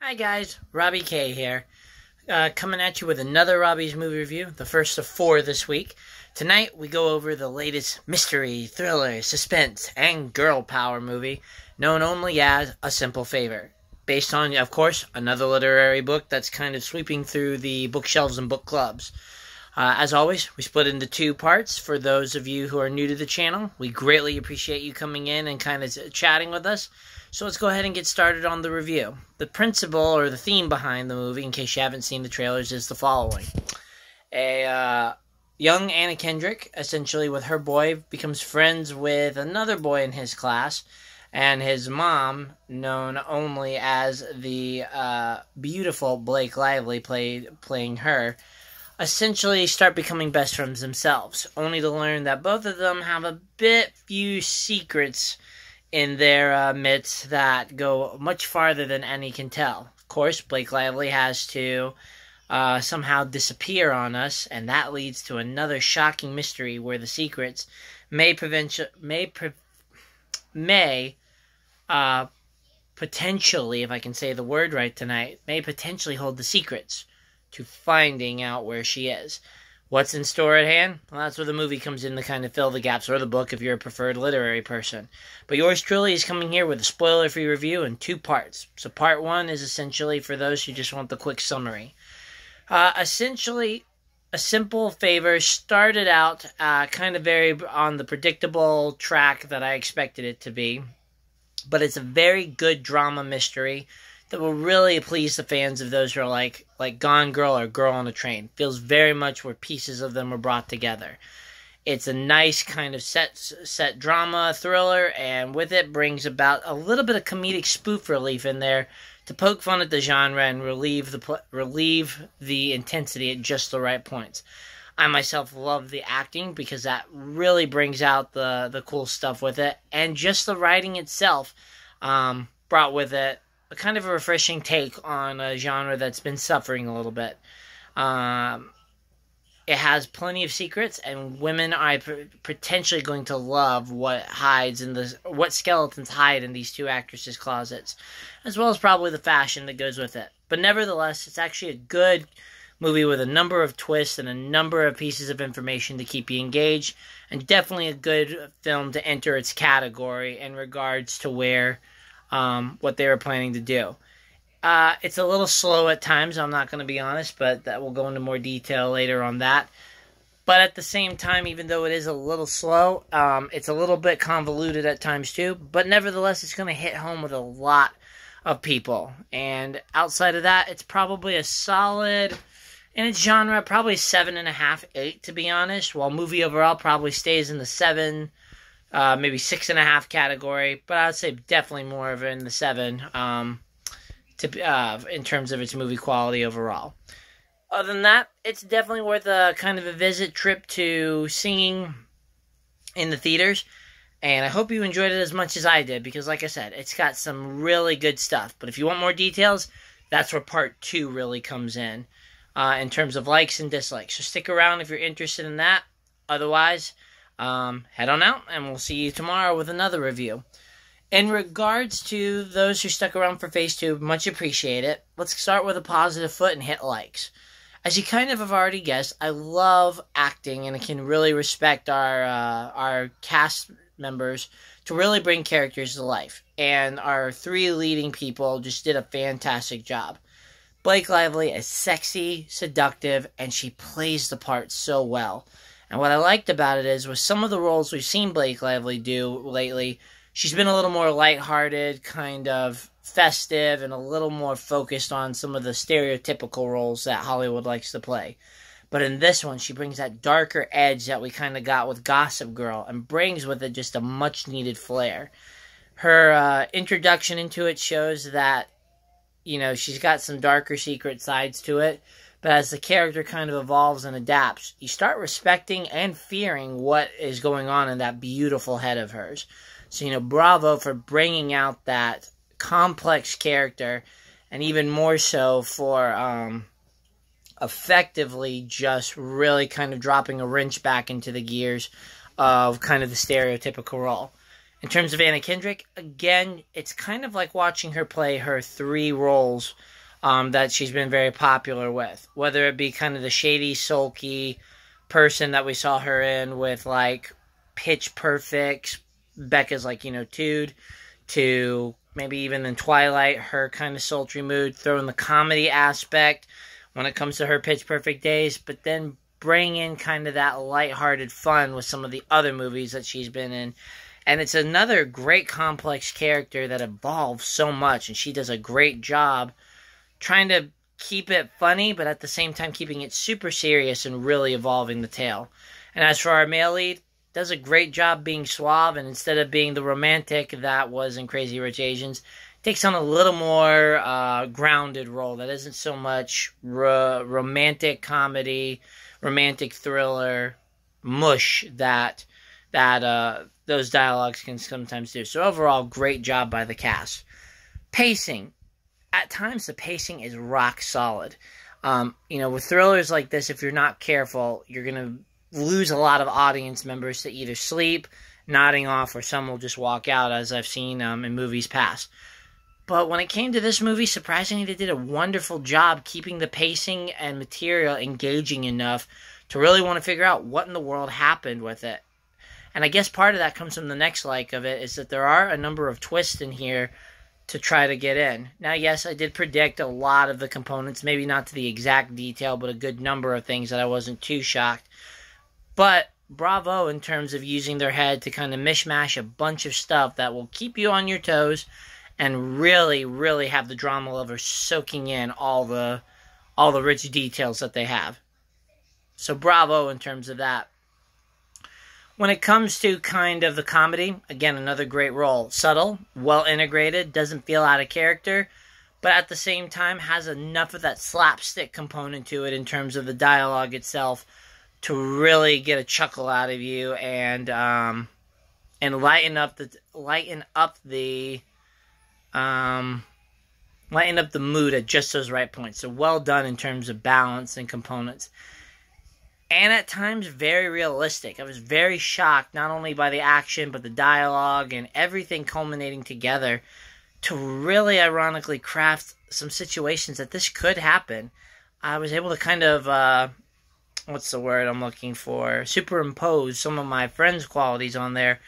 Hi guys, Robbie K here, coming at you with another Robbie's movie review, the first of 4 this week. Tonight we go over the latest mystery, thriller, suspense, and girl power movie, known only as A Simple Favor, based on, of course, another literary book that's kind of sweeping through the bookshelves and book clubs. As always, we split into 2 parts. For those of you who are new to the channel, we greatly appreciate you coming in and kind of chatting with us. So let's go ahead and get started on the review. The principle or the theme behind the movie, in case you haven't seen the trailers, is the following. A young Anna Kendrick, essentially with her boy, becomes friends with another boy in his class, and his mom, known only as the beautiful Blake Lively playing her, essentially start becoming best friends themselves, only to learn that both of them have a few secrets in their midst that go much farther than any can tell. Of course, Blake Lively has to somehow disappear on us, and that leads to another shocking mystery where the secrets may potentially, if I can say the word right tonight, may potentially hold the secrets to finding out where she is. What's in store at hand? Well, that's where the movie comes in to kind of fill the gaps, or the book if you're a preferred literary person. But yours truly is coming here with a spoiler-free review in 2 parts. So part 1 is essentially for those who just want the quick summary. Essentially, A Simple Favor started out kind of very on the predictable track that I expected it to be. But it's a very good drama mystery that will really please the fans of those who are like Gone Girl or Girl on a Train. Feels very much where pieces of them were brought together. It's a nice kind of set drama thriller, and with it brings about a little bit of comedic spoof relief in there to poke fun at the genre and relieve the intensity at just the right points. I myself love the acting because that really brings out the cool stuff with it, and just the writing itself brought with it a kind of a refreshing take on a genre that's been suffering a little bit. It has plenty of secrets, and women are potentially going to love what skeletons hide in these 2 actresses' closets, as well as probably the fashion that goes with it. But nevertheless, it's actually a good movie with a number of twists and a number of pieces of information to keep you engaged, and definitely a good film to enter its category in regards to what they were planning to do. It's a little slow at times, I'm not going to be honest, but that will go into more detail later on that. But at the same time, even though it is a little slow, it's a little bit convoluted at times too, but nevertheless, it's going to hit home with a lot of people. And outside of that, it's probably a solid, in its genre, probably 7.5, 8 to be honest, while movie overall probably stays in the 7, maybe 6.5 category, but I would say definitely more of it in the 7 in terms of its movie quality overall. Other than that, it's definitely worth a kind of a visit trip to singing in the theaters, and I hope you enjoyed it as much as I did, because like I said, it's got some really good stuff. But if you want more details, that's where part 2 really comes in terms of likes and dislikes. So stick around if you're interested in that. Otherwise, head on out, and we'll see you tomorrow with another review. In regards to those who stuck around for Phase 2, much appreciate it. Let's start with a positive foot and hit likes. As you kind of have already guessed, I love acting, and I can really respect our cast members to really bring characters to life. And our 3 leading people just did a fantastic job. Blake Lively is sexy, seductive, and she plays the part so well. And what I liked about it is, with some of the roles we've seen Blake Lively do lately, she's been a little more lighthearted, kind of festive, and a little more focused on some of the stereotypical roles that Hollywood likes to play. But in this one, she brings that darker edge that we kind of got with Gossip Girl, and brings with it just a much-needed flair. Her introduction into it shows that, you know, she's got some darker secret sides to it. But as the character kind of evolves and adapts, you start respecting and fearing what is going on in that beautiful head of hers. So, you know, bravo for bringing out that complex character, and even more so for effectively just really kind of dropping a wrench back into the gears of kind of the stereotypical role. In terms of Anna Kendrick, again, it's kind of like watching her play her 3 roles that she's been very popular with. Whether it be kind of the shady, sulky person that we saw her in with, like, Pitch Perfect, Becca's, like, Tude, to maybe even in Twilight, her kind of sultry mood, throw in the comedy aspect when it comes to her Pitch Perfect days, but then bring in kind of that lighthearted fun with some of the other movies that she's been in. And it's another great complex character that evolves so much, and she does a great job trying to keep it funny, but at the same time keeping it super serious and really evolving the tale. And as for our male lead, does a great job being suave, and instead of being the romantic that was in Crazy Rich Asians, takes on a little more grounded role that isn't so much romantic comedy, romantic thriller mush that those dialogues can sometimes do. So overall, great job by the cast. Pacing. At times, the pacing is rock solid. With thrillers like this, if you're not careful, you're going to lose a lot of audience members to either sleep, nodding off, or some will just walk out, as I've seen in movies past. But when it came to this movie, surprisingly, they did a wonderful job keeping the pacing and material engaging enough to really want to figure out what in the world happened with it. And I guess part of that comes from the next like of it, is that there are a number of twists in here to try to get in. Now, yes, I did predict a lot of the components, maybe not to the exact detail, but a good number of things that I wasn't too shocked. But bravo in terms of using their head to kind of mishmash a bunch of stuff that will keep you on your toes and really, really have the drama lover soaking in all the rich details that they have. So bravo in terms of that. When it comes to kind of the comedy, again, another great role. Subtle, well integrated, doesn't feel out of character, but at the same time has enough of that slapstick component to it in terms of the dialogue itself to really get a chuckle out of you and lighten up the mood at just those right points. So well done in terms of balance and components. And at times, very realistic. I was very shocked, not only by the action, but the dialogue and everything culminating together to really ironically craft some situations that this could happen. I was able to kind of, what's the word I'm looking for? Superimpose some of my friends' qualities on there.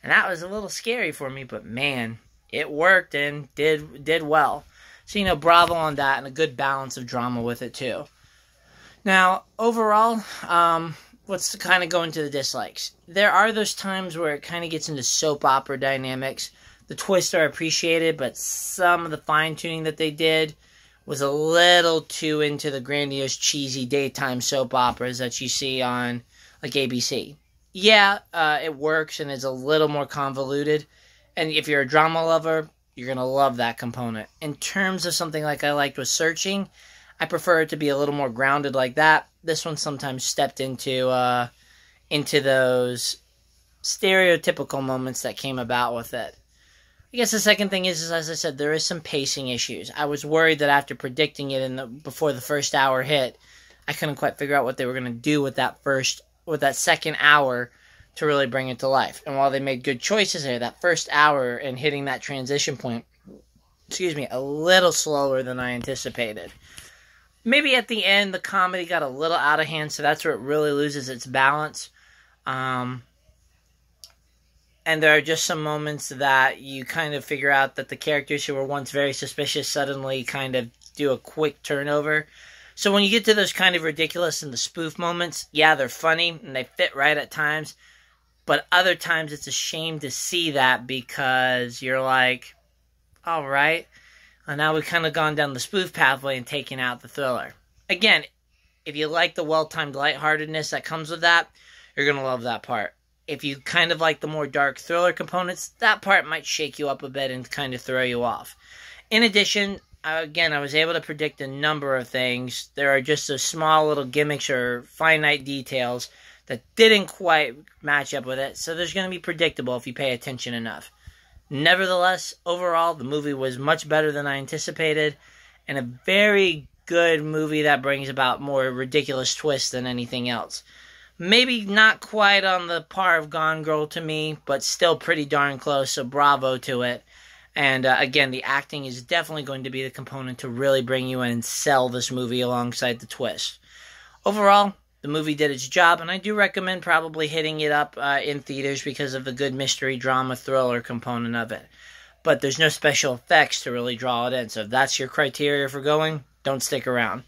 And that was a little scary for me, but man, it worked and did well. So, bravo on that, and a good balance of drama with it, too. Now, overall, let's kind of go into the dislikes. There are those times where it kind of gets into soap opera dynamics. The twists are appreciated, but some of the fine-tuning that they did was a little too into the grandiose, cheesy daytime soap operas that you see on, like, ABC. Yeah, it works and is a little more convoluted. And if you're a drama lover, you're going to love that component. In terms of something like I liked with Searching, I prefer it to be a little more grounded like that. This one sometimes stepped into those stereotypical moments that came about with it. I guess the second thing is, as I said, there is some pacing issues. I was worried that after predicting it before the first hour hit, I couldn't quite figure out what they were going to do with that second hour to really bring it to life. And while they made good choices there, that first hour and hitting that transition point, a little slower than I anticipated. Maybe at the end, the comedy got a little out of hand, so that's where it really loses its balance. And there are just some moments that you kind of figure out that the characters who were once very suspicious suddenly kind of do a quick turnover. So when you get to those kind of ridiculous and the spoof moments, yeah, they're funny and they fit right at times. But other times it's a shame to see that because you're like, all right. And now we've kind of gone down the spoof pathway and taken out the thriller. Again, if you like the well-timed lightheartedness that comes with that, you're going to love that part. If you kind of like the more dark thriller components, that part might shake you up a bit and kind of throw you off. In addition, again, I was able to predict a number of things. There are just those small little gimmicks or finite details that didn't quite match up with it, so there's going to be predictable if you pay attention enough. Nevertheless, overall, the movie was much better than I anticipated, and a very good movie that brings about more ridiculous twists than anything else. Maybe not quite on the par of Gone Girl to me, but still pretty darn close, so bravo to it. And again, the acting is definitely going to be the component to really bring you in and sell this movie alongside the twist. Overall, the movie did its job, and I do recommend probably hitting it up in theaters because of the good mystery, drama, thriller component of it. But there's no special effects to really draw it in, so if that's your criteria for going, don't stick around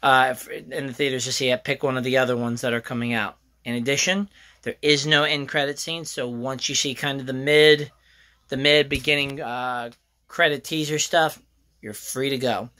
in the theaters to see it. Pick one of the other ones that are coming out. In addition, there is no end credit scene, so once you see kind of the mid beginning credit teaser stuff, you're free to go.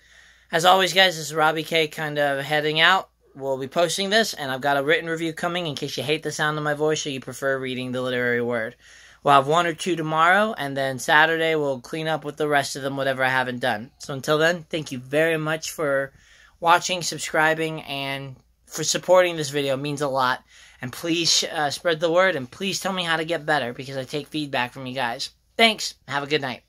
As always, guys, this is Robbie K kind of heading out. We'll be posting this, and I've got a written review coming in case you hate the sound of my voice or you prefer reading the literary word. We'll have 1 or 2 tomorrow, and then Saturday we'll clean up with the rest of them, whatever I haven't done. So until then, thank you very much for watching, subscribing, and for supporting this video. It means a lot. And please spread the word, and please tell me how to get better, because I take feedback from you guys. Thanks. Have a good night.